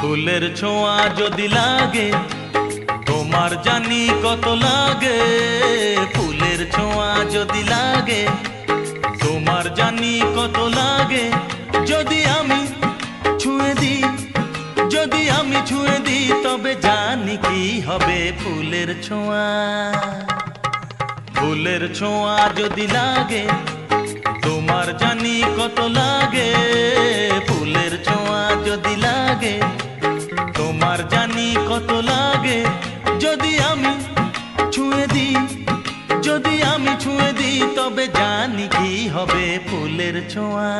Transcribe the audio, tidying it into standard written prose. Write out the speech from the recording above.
ফুলের ছোঁয়া যদি লাগে তোমার জানি কত লাগে। ফুলের ছোঁয়া যদি লাগে তোমার জানি কত লাগে। যদি আমি ছুঁয়ে দিই, যদি আমি ছুঁয়ে দিই, তবে জানি কি হবে ফুলের ছোঁয়া। ফুলের ছোঁয়া যদি লাগে তোমার জানি কত লাগে। ফুলের ছোঁয়া যদি লাগে তোমার জানি কত লাগে। যদি আমি ছুঁয়ে দিই, যদি আমি ছুঁয়ে দিই, তবে জানি কি হবে ফুলের ছোঁয়া।